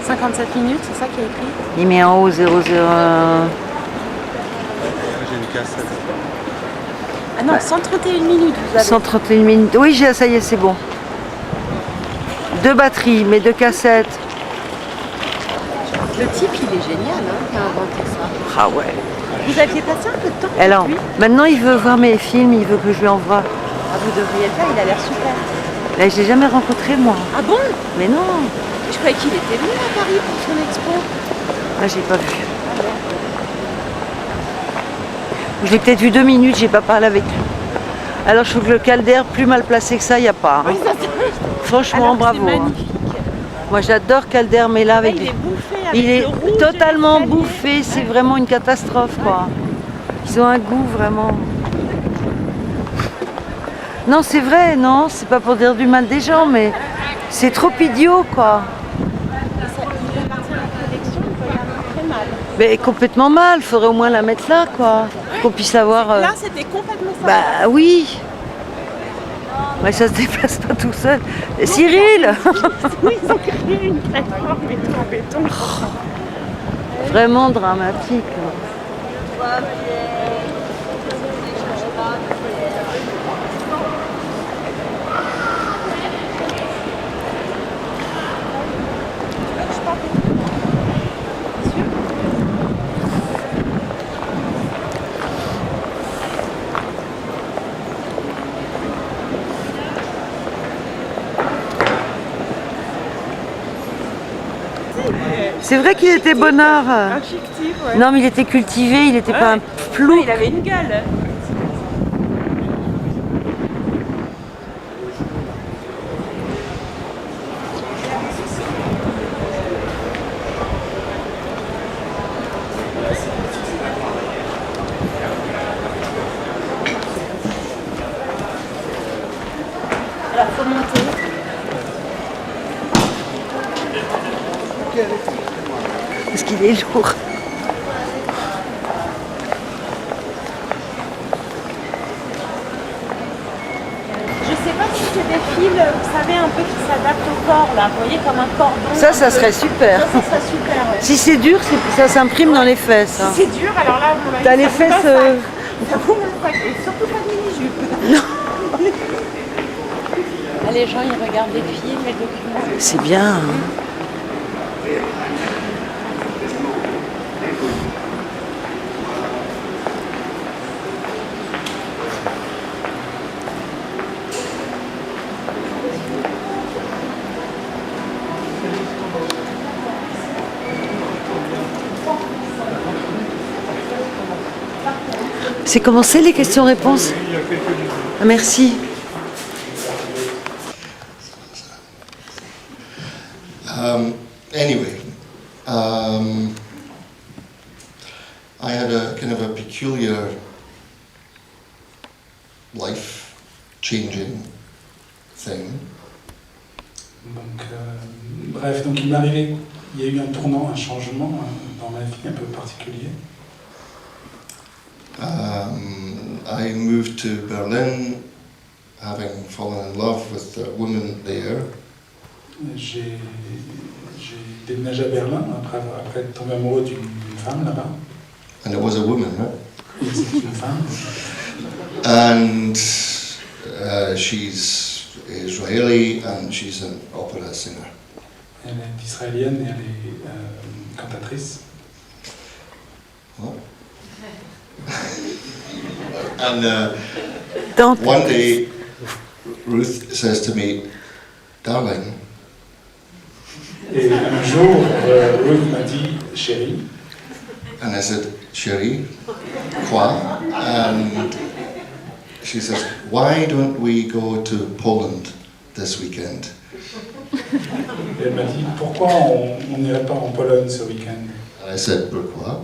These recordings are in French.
57 minutes, c'est ça qui est écrit. Il met en haut 001. J'ai une cassette. Ah non, 131 minutes vous avez. 131 minutes. Oui, ça y est, c'est bon. 2 batteries, mais 2 cassettes. Le type, il est génial, hein, qui a inventé ça. Ah ouais. Vous aviez passé un peu de temps avec Alors, lui. maintenant il veut voir mes films, il veut que je lui envoie. Ah, vous devriez le faire, il a l'air super. Là, je l'ai jamais rencontré, moi. Ah bon? Mais non. Je croyais qu'il était venu à Paris pour son expo. Là, j'ai pas vu. Je l'ai peut-être vu 2 minutes, j'ai pas parlé avec lui. Alors, je trouve que le caldaire, plus mal placé que ça, il n'y a pas. Hein. Oui, ça, Franchement, alors, bravo. c'est Hein. magnifique. Moi, j'adore caldaire, mais là, avec il est bouffé avec il est le rouge, totalement l'escalier. bouffé, c'est vraiment une catastrophe, quoi. Ils ont un goût, vraiment. Non, c'est vrai, non, c'est pas pour dire du mal des gens, mais c'est trop idiot, quoi. Ça, il appartient à la collection, il peut y avoir très mal. Mais complètement mal, faudrait au moins la mettre là, quoi. Qu'on puisse avoir... Là, c'était complètement ça. Bah oui. Mais ça se déplace pas tout seul. Cyril. Oui, ils ont créé une plateforme en béton. Vraiment dramatique. C'est vrai qu'il était bonheur. Un fictif, ouais. Non, mais il était cultivé, il n'était pas un flou. Il avait une gueule. Alors, faut monter. Parce qu'il est lourd. Je sais pas si c'est des fils, vous savez, un peu qui s'adaptent au corps, là. Vous voyez, comme un cordon. Ça un peu. serait super. Ça serait super, ouais. Si c'est dur, ça s'imprime dans les fesses. Hein. Si c'est dur, alors là, vous T'as les fesses... Ça vous met pas, et surtout pas de mini-jupe. Non. Ah, les gens, ils regardent des films, les documents. C'est bien. Hein. C'est commencé les questions-réponses? Ah, merci. Anyway, I had a kind of a peculiar life-changing thing. Donc, bref, donc il m'est arrivé, il y a eu un tournant, un changement dans ma vie un peu particulier. I moved to Berlin, having fallen in love with the woman there. J'ai déménagé à Berlin après être tombé amoureux d'une femme là-bas. And it was a woman, right? Et c'est une femme. And she's Israeli and she's an opera singer. Elle est israélienne et elle est cantatrice. What? And Don't. one day, Ruth says to me, "Darling." Et un jour, Ruth m'a dit « Chérie ». And I said, "Chérie, quoi?" And she says, "Why don't we go to Poland this weekend?" Et elle m'a dit « Pourquoi on n'irait pas en Pologne ce week-end » And I said, "Pourquoi?"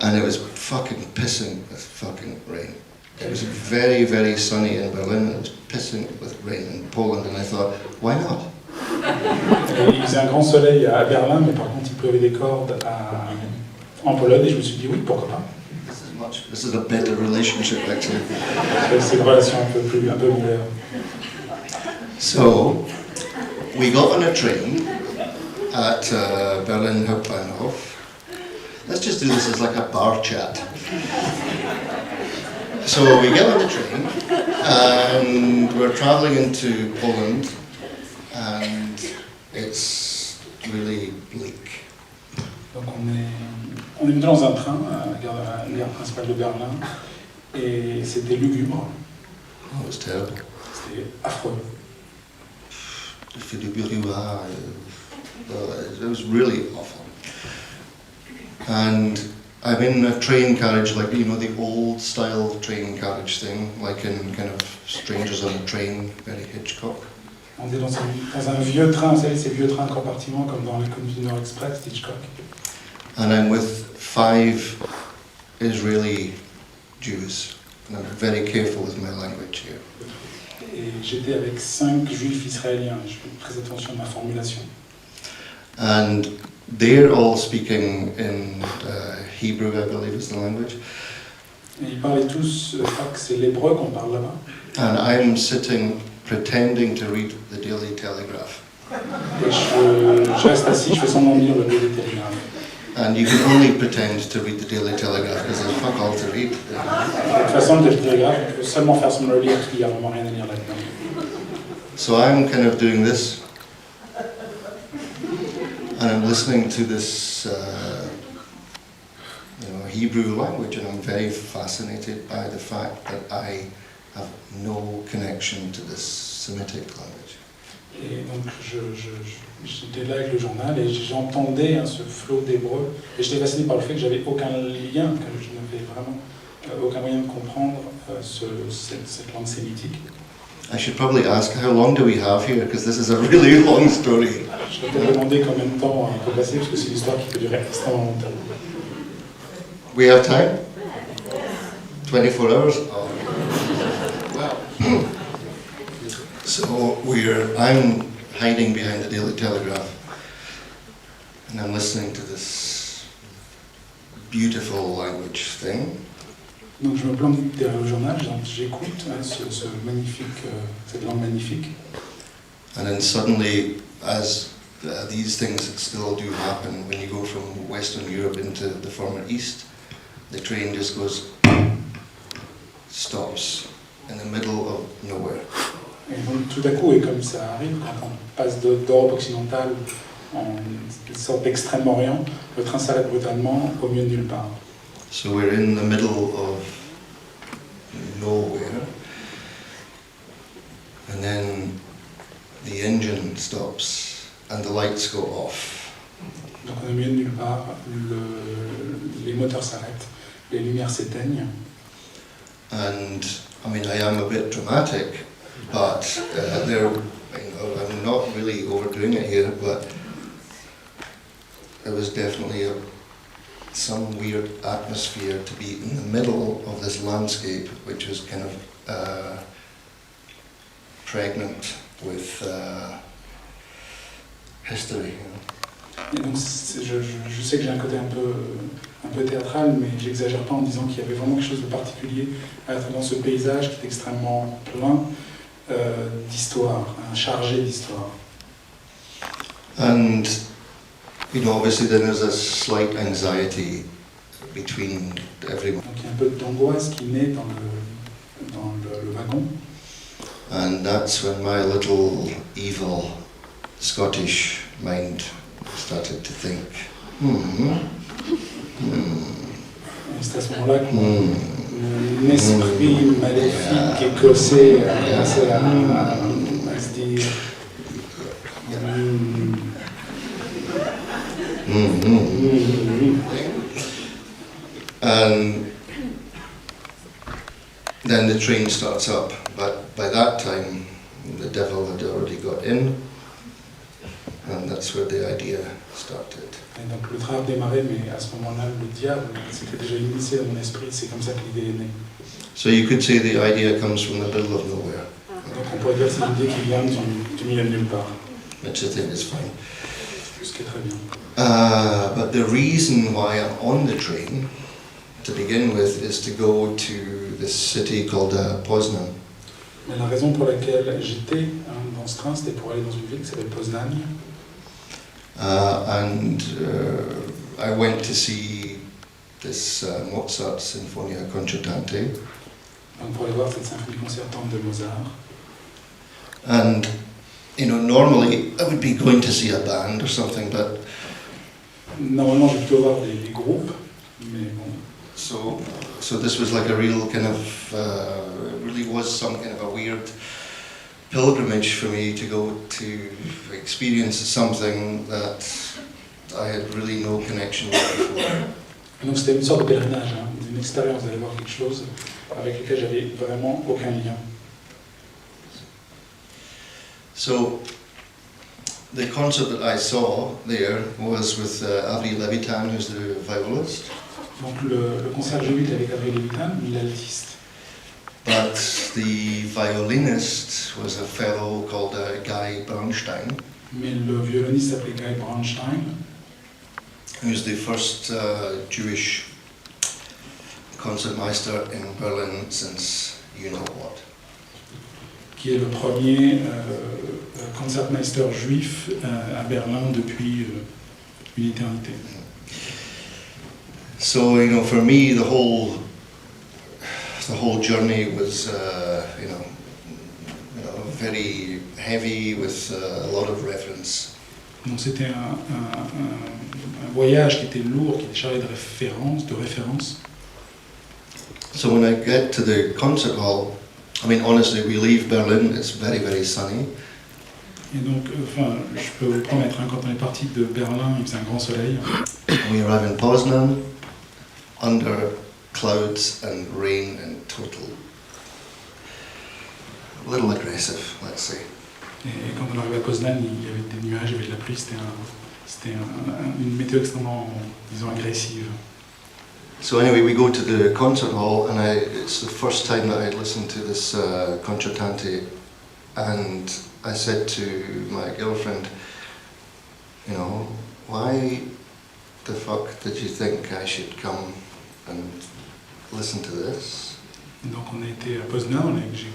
And it was fucking pissing with fucking rain. It was very, very sunny in Berlin, and it was pissing with rain in Poland, and I thought, why not? Et il faisait un grand soleil à Berlin, mais par contre il pleuvait des cordes en Pologne, et je me suis dit oui, pourquoi pas. This is a better relationship, actually. C'est une relation un peu meilleure. So, we got on a train, at Berlin Hauptbahnhof. Let's just do this as like a bar chat. So we get on the train, and we're traveling into Poland, and it's really bleak. Donc on est venu dans un train à la gare principale de Berlin, et c'était lugubre. Oh, it was terrible. C'était affreux. It was really awful. And I'm in a train carriage, like, you know, the old style train carriage thing, like in kind of Strangers on a Train, very Hitchcock. On est dans un vieux train, vous savez, ces vieux trains compartiments comme dans l'Inconnu du Nord Express, Hitchcock. And I'm with 5 Israeli Jews, and I'm very careful with my language here. Et j'étais avec 5 juifs israéliens, je fais très attention à ma formulation. And they're all speaking in Hebrew, I believe is the language. Et ils parlaient tous, je crois que c'est l'hébreu qu'on parle là-bas. And I'm sitting pretending to read the Daily Telegraph. Et je reste assis, je fais semblant de lire le Daily Telegraph. And you can only pretend to read the Daily Telegraph because there's fuck all to read. De toute façon, le Daily Telegraph, on peut seulement faire semblant de lire parce qu'il n'y a vraiment rien à lire là-dedans. So I'm kind of doing this. And I'm listening to this Hebrew language, and I'm very fascinated by the fact that I have no connection to this Semitic language. Et donc j'étais là avec le journal et j'entendais ce flot d'hébreu, et j'étais fasciné par le fait que j'avais aucun lien, que je n'avais vraiment aucun moyen de comprendre cette langue sémitique. I should probably ask, how long do we have here? Because this is a really long story. Je vais peut-être demander combien de temps il faut passer, parce que c'est une histoire qui peut durer extrêmement longtemps. We have time? 24 hours? Oh. Wow. So I'm hiding behind the Daily Telegraph, and I'm listening to this beautiful language thing. Donc je me plante derrière le journal, j'écoute cette langue magnifique. And then suddenly, as these things still do happen, when you go from Western Europe into the former East, the train just stops in the middle of nowhere. Et donc tout à coup, et comme ça arrive, quand on passe d'Europe occidentale en une sorte d'Extrême-Orient, le train s'arrête brutalement au milieu de nulle part. So we're in the middle of nowhere, and then the engine stops and the lights go off. Donc on est au milieu de nulle part, les moteurs s'arrêtent, les lumières s'éteignent. And I mean, I am a bit dramatic, but I'm not really overdoing it here, but it was definitely some weird atmosphere to be in the middle of this landscape, which was kind of pregnant with history. Et donc je sais que j'ai un côté un peu théâtral, mais j'exagère pas en disant qu'il y avait vraiment quelque chose de particulier à être dans ce paysage qui est extrêmement plein d'histoire, chargé d'histoire. And obviously then there's a slight anxiety between everyone. Donc il y a un peu d'angoisse qui naît dans le wagon. And that's when my little evil Scottish mind started to think, Et c'est à ce moment-là que mon esprit maléfique écossais a commencé à se dire And then the train starts up, but by that time the devil had already got in, and that's where the idea started. Et donc le train a démarré, mais à ce moment-là, le diable s'était déjà initié dans mon esprit, c'est comme ça que l'idée est née. So you could say the idea comes from the middle of nowhere. Donc on pourrait dire que c'est une idée qui vient du milieu de nulle part. Which I think is fine. Ce qui est très bien. But the reason why I'm on the train, to begin with, is to go to this city called Poznan. Mais la raison pour laquelle j'étais dans ce train, c'était pour aller dans une ville qui s'appelle Poznan. I went to see this Mozart Sinfonia Concertante. Donc pour aller voir cette symphonie concertante de Mozart. And, you know, normally I would be going to see a band or something, but... Normalement, je vais plutôt voir des groupes, mais bon. So this was like a real kind of, it really was some kind of a weird pilgrimage for me to go to experience something that I had really no connection with before. Donc c'était une sorte de pèlerinage, hein, une expérience d'aller voir quelque chose avec lequel j'avais vraiment aucun lien. So the concert that I saw there was with Avril Levitan, who's the violist. Donc le concert que j'ai vu était avec Après Zidane, l'altiste. But the violinist was a fellow called Guy Bernstein. Mais le violoniste s'appelait Guy Bernstein. Who's the first Jewish concertmeister in Berlin since you know what. Qui est le premier concertmeister juif à Berlin depuis une éternité. So, you know, for me, the whole journey was, you know, very heavy with a lot of reference. Donc c'était un voyage qui était lourd, qui était chargé de références. So when I get to the concert hall, I mean, honestly, we leave Berlin, it's very, very sunny. Et donc, je peux vous promettre, hein, quand on est parti de Berlin, il faisait un grand soleil. We arrive in Poznan, under clouds and rain and total, a little aggressive, let's say. Et quand on arrive à Poznan, il y avait des nuages, il y avait de la pluie, c'était une météo extrêmement, disons, agressive. So anyway, we go to the concert hall, and it's the first time that I'd listened to this concertante, and I said to my girlfriend, you know, why the fuck did you think I should come and listen to this? Donc on a été à Poznan, j'ai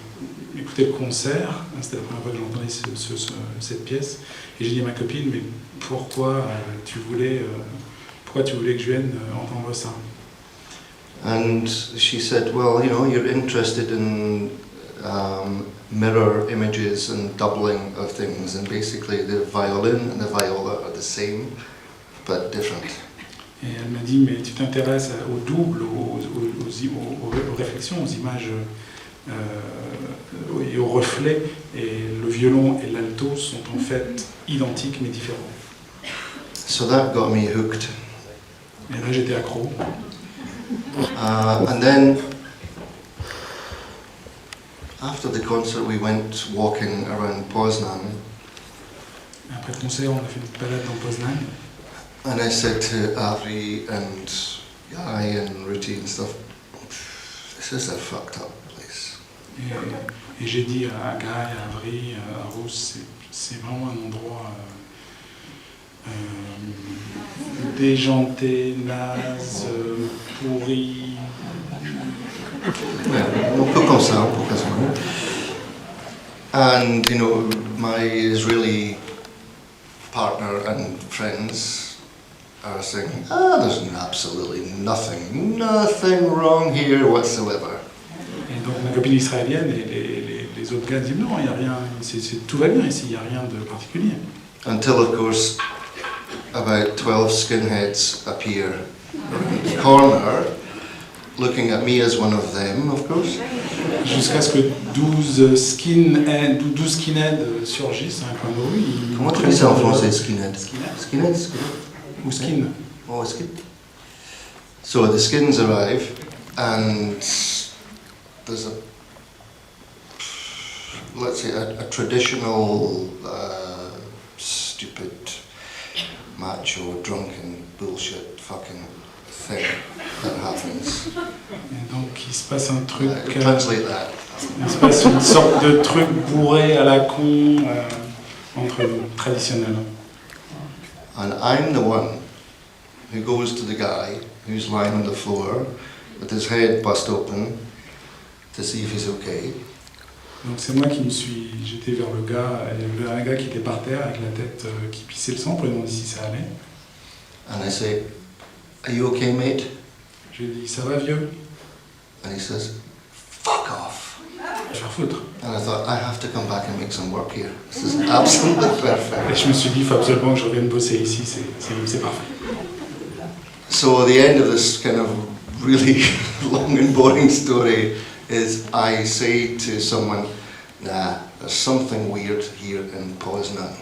écouté le concert, c'était la première fois que j'entendais cette pièce, et j'ai dit à ma copine, mais pourquoi tu voulais que je vienne entendre ça? And she said, well, you know, you're interested in mirror images and doubling of things, and basically the violin and the viola are the same, but different. Et elle m'a dit, mais tu t'intéresses au double, aux réflexions, aux images et aux reflets, et le violon et l'alto sont en fait identiques mais différents. So that got me hooked. Et là j'étais accro. And then, after the concert, we went walking around Poznan. Après le concert, on a fait une balade dans Poznan. And I said to Avi and Guy and Ruti and stuff, this is a fucked up place. Et j'ai dit à Guy, à Avri, à Rousse, c'est vraiment un endroit déjanté, naze, pourri. Un peu comme ça, pour quasiment. And, you know, my Israeli partner and friends are saying, there's absolutely nothing wrong here whatsoever. Et donc ma copine israélienne et les autres gars disent non, il n'y a rien, tout va bien ici, il n'y a rien de particulier. Until, of course, about 12 skinheads appear around the corner, looking at me as one of them, of course. Jusqu'à ce que 12 skinheads surgissent à un coin de rue. Comment tu dis ça en français, skinhead? Skinhead? Ou skin. Oh, skin. So the skins arrive, and there's let's say, a traditional, stupid, macho, drunken, bullshit, fucking thing that happens. Et donc il se passe un truc. Translate that. Il se passe une sorte de truc bourré à la con entre nous, traditionnel. And I'm the one who goes to the guy who's lying on the floor with his head bust open to see if he's okay. Donc c'est moi qui me suis jeté vers le gars, il y avait un gars qui était par terre avec la tête qui pissait le sang pour lui demander si ça allait. And I say, "Are you okay, mate?" Je lui ai dit, ça va vieux? And he says, "Fuck off." Je vais faire foutre. And I thought, I have to come back and make some work here. This is absolutely Et perfect. je me suis dit, il faut absolument que je revienne bosser ici, c'est parfait. So the end of this kind of really long and boring story is I say to someone, nah, there's something weird here in Poznan.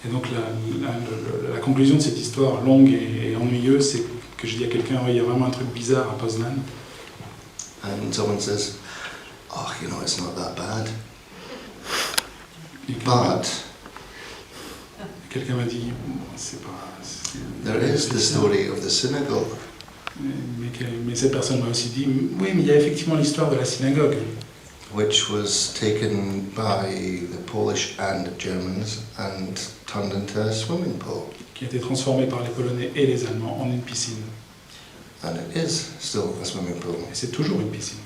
Et donc la conclusion de cette histoire longue et ennuyeuse, c'est que je dis à quelqu'un, il y a vraiment un truc bizarre à Poznan. And someone says, oh, you know, it's not that bad. Et quelqu'un m'a dit, c'est pas... There is the story of the synagogue. Mais cette personne m'a aussi dit, oui, mais il y a effectivement l'histoire de la synagogue. Which was taken by the Polish and Germans and turned into a swimming pool. Qui a été transformée par les Polonais et les Allemands en une piscine. And it is still a swimming pool. Et c'est toujours une piscine.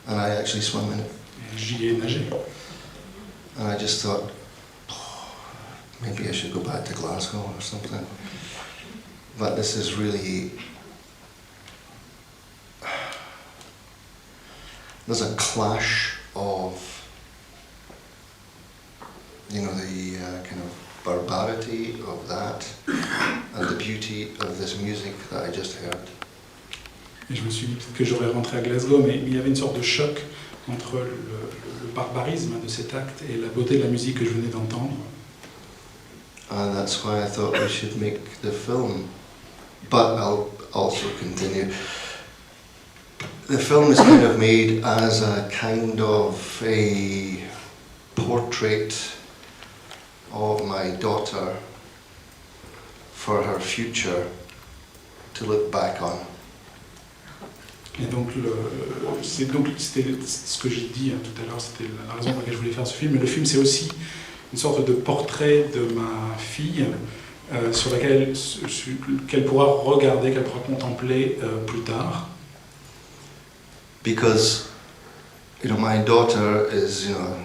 And I actually swam in it. Et j'y ai nagé. And I just thought, maybe I should go back to Glasgow or something. But this is really... There's a clash of, you know, the kind of barbarity of that and the beauty of this music that I just heard. Et je me suis dit peut-être que j'aurais rentré à Glasgow, mais il y avait une sorte de choc entre le barbarisme de cet acte et la beauté de la musique que je venais d'entendre. And that's why I thought we should make the film. But I'll also continue. The film is kind of made as a kind of a portrait of my daughter for her future to look back on. Et donc, c'était ce que j'ai dit tout à l'heure, c'était la raison pour laquelle je voulais faire ce film. Mais le film, c'est aussi une sorte de portrait de ma fille sur qu'elle pourra regarder, qu'elle pourra contempler plus tard. Because, you know, my daughter is, you know,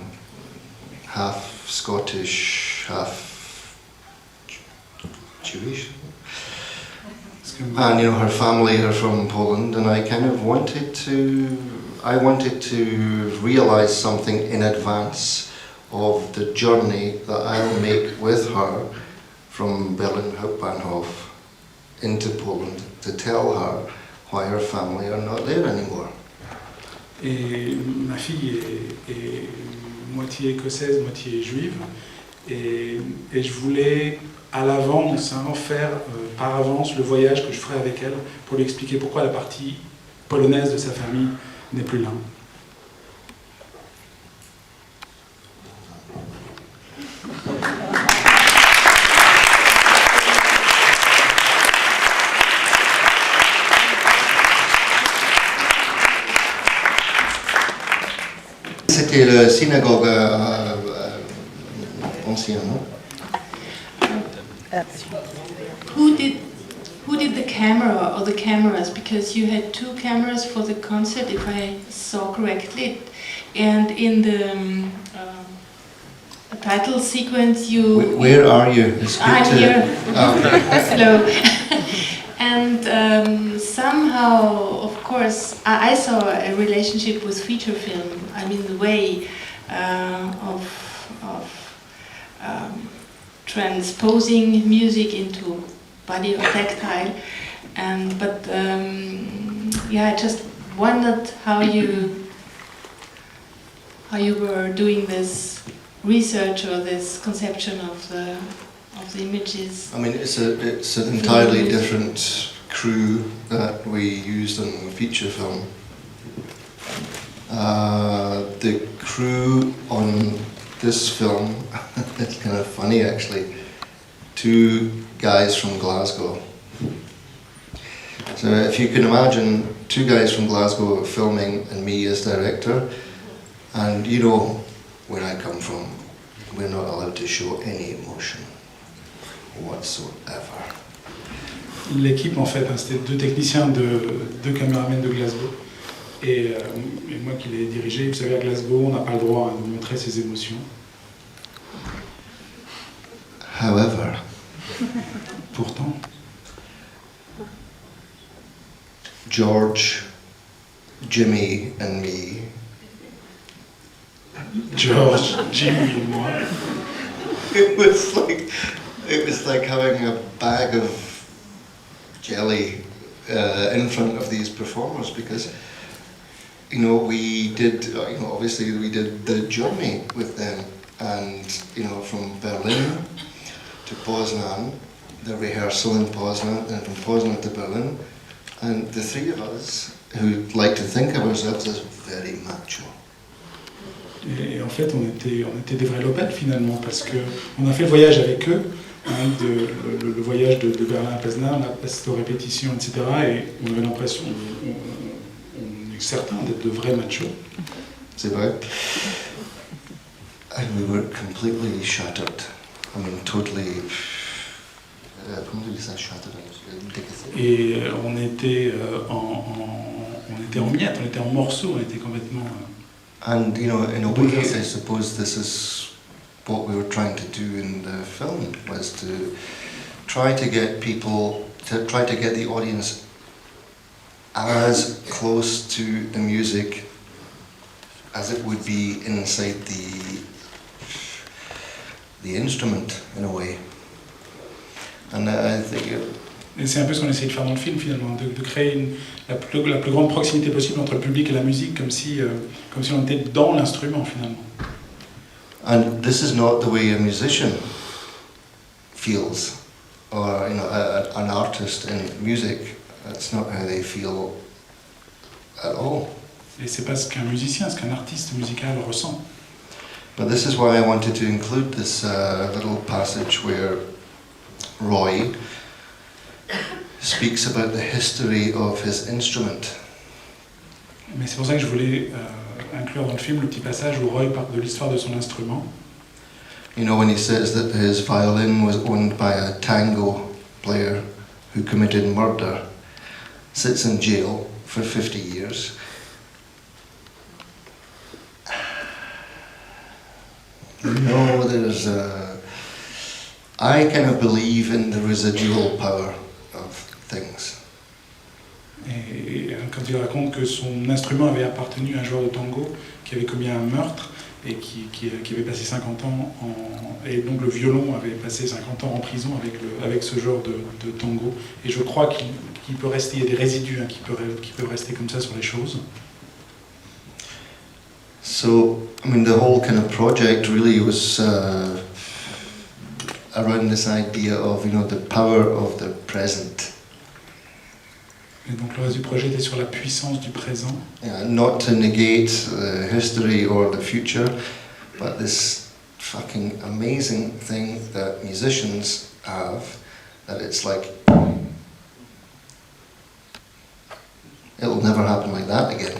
half Scottish, half Jewish. And, you know, her family are from Poland, and I kind of wanted to realize something in advance of the journey that I'll make with her from Berlin Hauptbahnhof into Poland to tell her why her family are not there anymore. Et ma fille est moitié écossaise, moitié juive, et je voulais à l'avance faire par avance le voyage que je ferai avec elle pour lui expliquer pourquoi la partie polonaise de sa famille n'est plus là. C'était la synagogue ancienne, non? Who did the camera or the cameras? Because you had two cameras for the concert, if I saw correctly, and in the title sequence you... Where are you? It's good I'm to... here. Oh. Slow. And somehow, of course, I saw a relationship with feature film. I mean, the way of transposing music into body or tactile. But yeah, I just wondered how you were doing this research or this conception of the images. I mean, it's an entirely different crew that we used on feature film. The crew on this film, it's kind of funny actually, two guys from Glasgow. So if you can imagine two guys from Glasgow filming and me as director, and you know where I come from, we're not allowed to show any emotion whatsoever. L'équipe, en fait, c'était deux techniciens, deux caméramans de Glasgow. Et moi qui l'ai dirigé, vous savez, à Glasgow, on n'a pas le droit de montrer ses émotions. However, Pourtant, George, Jimmy and me, George, Jimmy et moi, it was like having a bag of jelly in front of these performers, because we did obviously we did the journey with them, and from Berlin to Poznan, the rehearsal in Poznan, and from Poznan to Berlin, and the three of us who like to think of ourselves as very macho. et en fait on était des vrais lopettes finalement, parce qu'on a fait le voyage avec eux, le voyage de Berlin à Poznan, on a passé aux répétitions, etc. Et on avait l'impression, on est certain d'être de vrais machos. C'est vrai. And we were completely shattered. I mean, totally. Comment on dit ça, shattered? Et on était en miettes, on était en morceaux, on était complètement. And in a way, I suppose this is what we were trying to do in the film, was to try to get the audience as close to the music as it would be inside the instrument, in a way. And I think Et c'est un peu ce qu'on essaye de faire dans le film finalement, de créer la plus grande proximité possible entre le public et la musique, comme si on était dans l'instrument finalement. and this is not the way a musician feels, or an artist in music. That's not how they feel at all. Et c'est pas ce qu'un musicien, ce qu'un artiste musical ressent. But this is why I wanted to include this little passage where Roy speaks about the history of his instrument. Mais c'est pour ça que je voulais inclure dans le film le petit passage où Roy parle de l'histoire de son instrument. When he says that his violin was owned by a tango player who committed murder, sits in jail for 50 years. There's I kind of believe in the residual power of things. Et quand il raconte que son instrument avait appartenu à un joueur de tango qui avait commis un meurtre et qui avait passé 50 ans et donc le violon avait passé 50 ans en prison avec ce genre de tango. Et je crois qu'il peut rester, il y a des résidus qui peuvent rester comme ça sur les choses. So, the whole kind of project really was around this idea of, the power of the present. Et donc le reste du projet était sur la puissance du présent. Not to negate the history or the future, but this fucking amazing thing that musicians have, that it's like, it'll never happen like that again.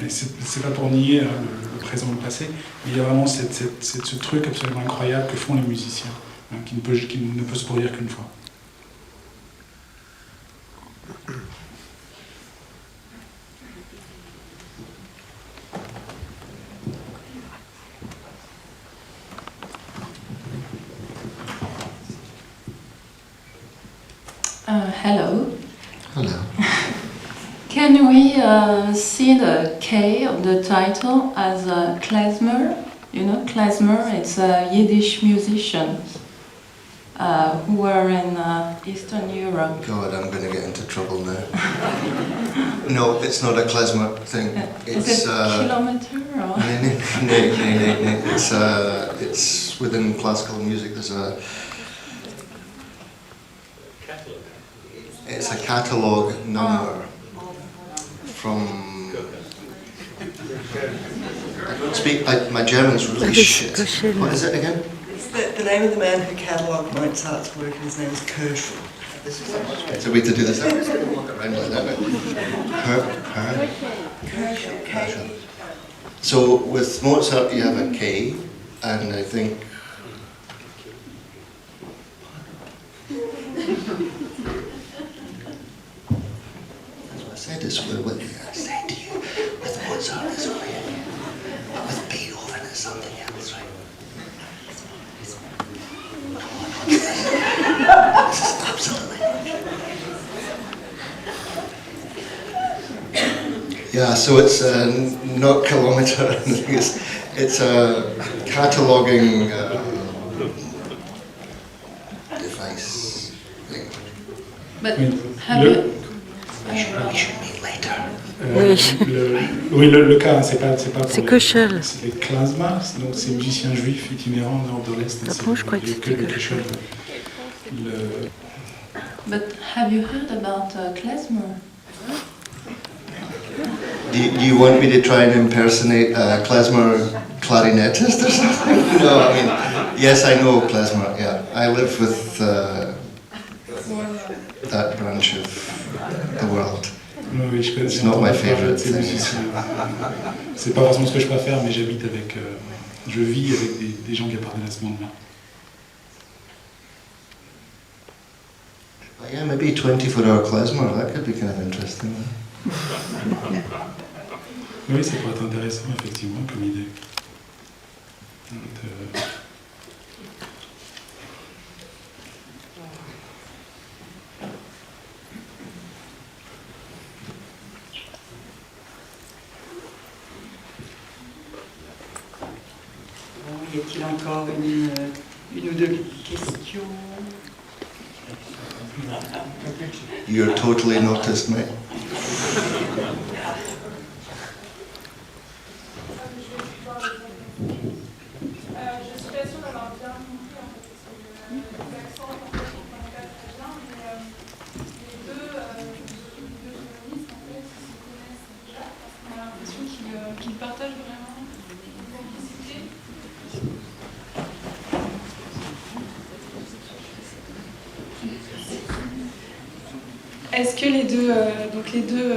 Et c'est pas pour nier le présent ou le passé, mais il y a vraiment ce truc absolument incroyable que font les musiciens, qui ne peut se produire qu'une fois. Hello. Hello. Can we see the K of the title as a klezmer? Klezmer, it's a Yiddish musician who were in Eastern Europe. God, I'm going to get into trouble now. No, it's not a klezmer thing. Is it kilometer or? No. It's within classical music. It's a catalogue number from. I don't speak. My German's really shit. What is it again? It's the name of the man who catalogued Mozart's work, and his name is Kirschel. It's a way to do this. I'm just going to walk around like that. Kirschel. So with Mozart you have a K, and I think. As I said, this with I say to you, with Mozart it's one thing, but with Beethoven it's something else, right? This is absolutely. Yeah, so it's not kilometre. It's a cataloguing device thing. But have you... We should meet later. Oui, le cas, hein, c'est pas C'est pour que Shell. c'est les klezmer, donc c'est musiciens juifs itinérants en Europe de l'Est. Après, je crois que c'était que Shell. But have you heard about klezmer? Do you want me to try and impersonate a klezmer clarinetist or something? No, I mean, yes, I know klezmer, yeah. I live with that branch of the world. Oui, je connais. It's not my favorite thing. C'est pas forcément ce que je préfère, mais j'habite avec, je vis avec des gens qui appartiennent à ce monde-là. Yeah, maybe 24-hour klezmer, that could be kind of interesting. Oui, ça pourrait être intéressant, effectivement, comme idée. Y a-t-il encore une ou deux questions? You're totally noticed, mate. Je suis pas sûre d'avoir bien compris en fait, parce que les accents ne sont pas très bien, mais les deux communistes en fait se connaissent déjà, parce qu'on a l'impression qu'ils partagent vraiment une complicité. Est-ce que les deux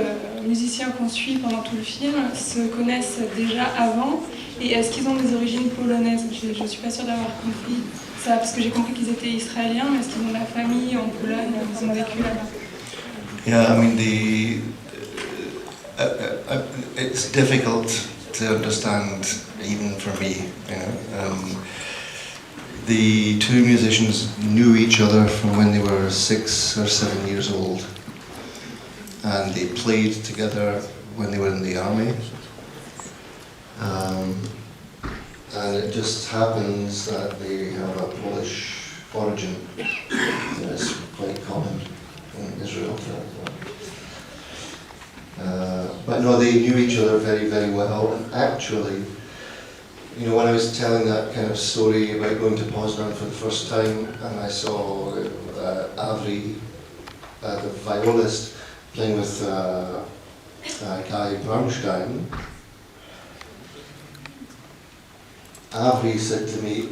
musiciens qu'on suit pendant tout le film se connaissent déjà avant et est-ce qu'ils ont des origines polonaises? Je ne suis pas sûre d'avoir compris ça parce que j'ai compris qu'ils étaient israéliens, mais est-ce qu'ils ont de la famille en Pologne, ils ont vécu là-bas? Yeah, I mean, it's difficult to understand even for me, you know. The two musicians knew each other from when they were 6 or 7 years old, and they played together when they were in the army. And it just happens that they have a Polish origin, and it's quite common in Israel. But no, they knew each other very, very well, and actually, you know, when I was telling that kind of story about going to Poznan for the first time, and I saw Avri, the violist, playing with Guy Bernstein, Avri said to me,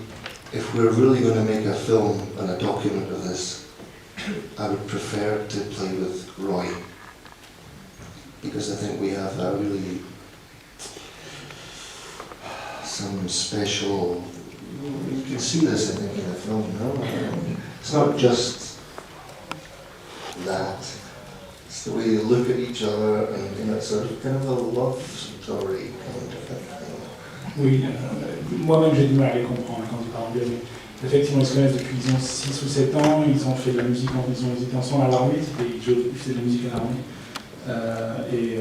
if we're really going to make a film and a document of this, I would prefer to play with Roy, because I think we have a really some special, you can see this I think in the film, no? It's not just that, it's the way they look at each other and you know, it's a kind of a love story kind of thing. Oui, moi-même j'ai du mal à les comprendre quand ils parlent anglais, mais effectivement ils se connaissent depuis ils ont 6 ou 7 ans, ils ont fait de la musique, ils ont été ensemble à l'armée, ils faisaient de la musique à l'armée, et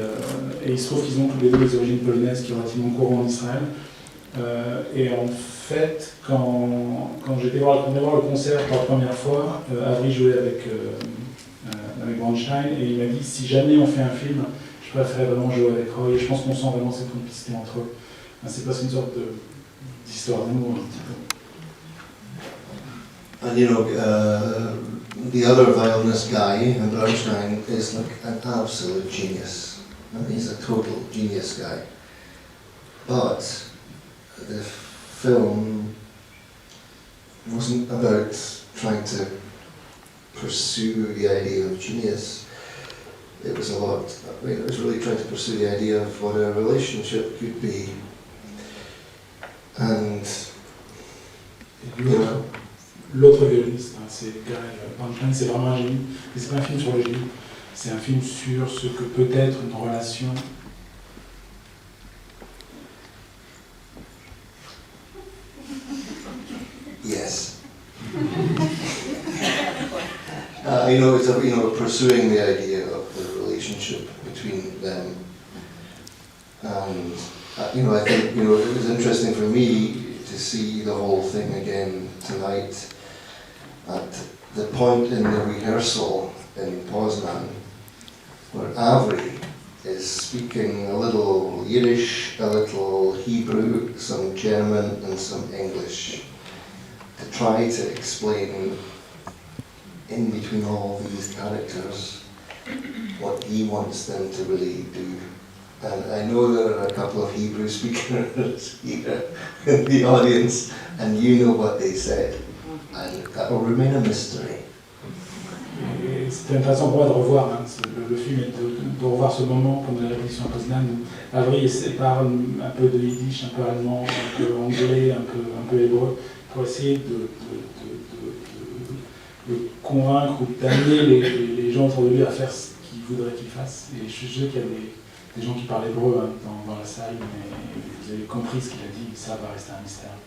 il se trouve qu'ils ont tous les deux des origines polonaises qui sont relativement courantes en Israël. Et en fait, quand j'étais voir le concert pour la première fois, Avri jouait avec Bernstein et il m'a dit si jamais on fait un film, je préférerais vraiment jouer avec Roy et je pense qu'on sent vraiment cette complicité entre eux. C'est pas une sorte d'histoire d'amour un petit peu. And you know, the other violinist guy, Bernstein, is like an absolute genius. I mean, he's a total genius guy. But the film wasn't about trying to pursue the idea of genius. It was it was really trying to pursue the idea of what a relationship could be. And, you know, L'autre violoniste, c'est Guy Bernstein, c'est vraiment un génie. Mais c'est pas un film sur le génie. C'est un film sur ce que peut être une relation. Yes. It's pursuing the idea of the relationship between them. And, I think, it was interesting for me to see the whole thing again tonight at the point in the rehearsal in Poznan where Avery is speaking a little Yiddish, a little Hebrew, some German and some English to try to explain in between all these characters what he wants them to really do. And I know there are a couple of Hebrew speakers here in the audience, and you know what they said, and that will remain a mystery. C'était intéressant pour moi de revoir le film et de revoir ce moment pendant la répétition à Poznan où Avery parle un peu de yiddish, un peu allemand, un peu anglais, un peu hébreu, pour essayer de convaincre ou d'amener les gens autour de lui à faire ce qu'il voudrait qu'ils fassent. Et je suis sûr qu'il y a des gens qui parlent hébreu dans la salle, mais vous avez compris ce qu'il a dit, ça va rester un mystère.